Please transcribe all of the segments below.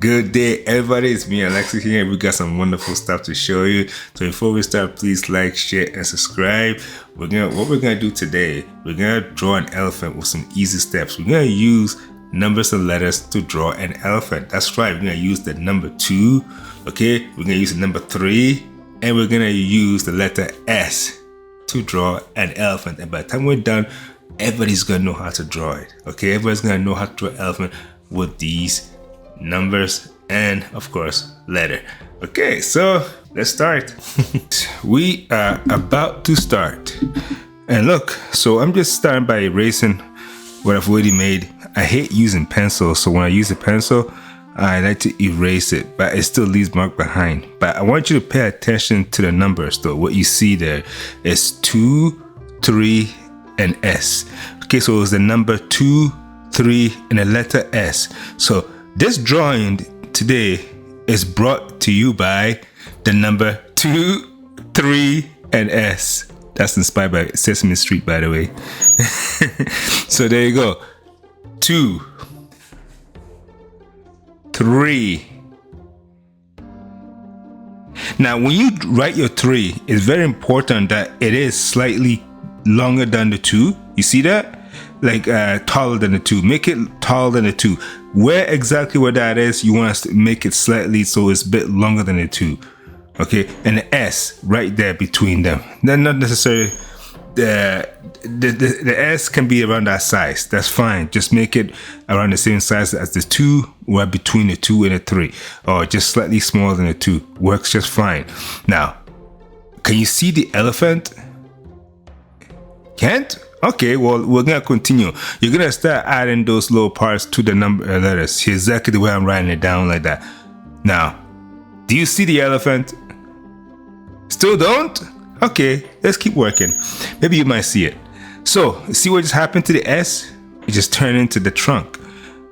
Good day, everybody. It's me, Alexis here. We got some wonderful stuff to show you. So before we start, please like, share, and subscribe. What we're gonna do today, we're gonna draw an elephant with some easy steps. We're gonna use numbers and letters to draw an elephant. That's right. We're gonna use the number 2. Okay, we're gonna use the number 3, and we're gonna use the letter S to draw an elephant. And by the time we're done, everybody's gonna know how to draw it. Okay, everybody's gonna know how to draw an elephant with these numbers and of course letter. Okay, so let's start. We are about to start, and look, so I'm just starting by erasing what I've already made. I hate using pencils, so when I use a pencil I like to erase it, but it still leaves mark behind. But I want you to pay attention to the numbers though. What you see there is 2, 3, and S. Okay, so it's the number 2, 3, and the letter S. So this drawing today is brought to you by the number 2, 3, and S. That's inspired by Sesame Street, by the way. So there you go. 2, 3. Now, when you write your 3, it's very important that it is slightly longer than the 2. You see that? Like taller than the 2. Make it taller than the 2. Where exactly where that is, you want us to make it slightly so it's a bit longer than the 2. Okay, and the S right there between them. Then not necessarily the S can be around that size. That's fine. Just make it around the same size as the 2, or between the 2 and the 3, or just slightly smaller than the 2. Works just fine. Now, can you see the elephant? Can't? Okay, well, we're gonna continue. You're gonna start adding those little parts to the number letters. Exactly the way I'm writing it down, like that. Now, do you see the elephant? Still don't? Okay, let's keep working. Maybe you might see it. So, see what just happened to the S? It just turned into the trunk.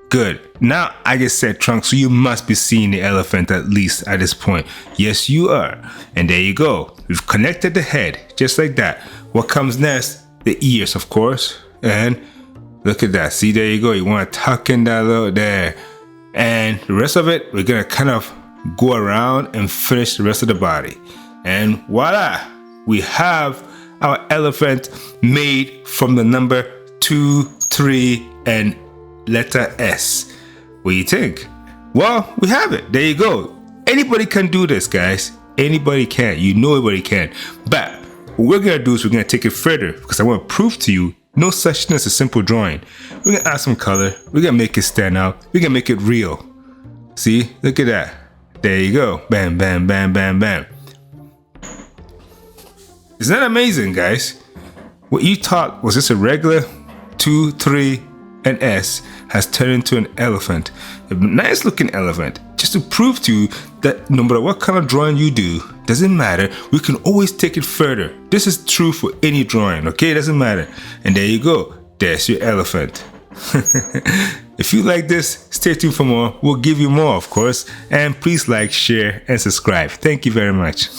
Good. Now, I just said trunk, so you must be seeing the elephant at least at this point. Yes, you are. And there you go. We've connected the head, just like that. What comes next? The ears, of course. And look at that. See, there you go. You want to tuck in that little there. And the rest of it, we're going to kind of go around and finish the rest of the body. And voila, we have our elephant made from the number 2, 3, and letter S. What do you think? Well, we have it. There you go. Anybody can do this, guys. Anybody can. You know everybody can. But what we're going to do is we're going to take it further, because I want to prove to you no such thing as a simple drawing. We're going to add some color. We're going to make it stand out. We're going to make it real. See? Look at that. There you go. Bam, bam, bam, bam, bam. Isn't that amazing, guys? What you thought was just a regular 2, 3, and S has turned into an elephant. A nice looking elephant. Just to prove to you that no matter what kind of drawing you do, doesn't matter, we can always take it further. This is true for any drawing, okay? It doesn't matter. And there you go. There's your elephant. If you like this, stay tuned for more. We'll give you more, of course. And please like, share, and subscribe. Thank you very much.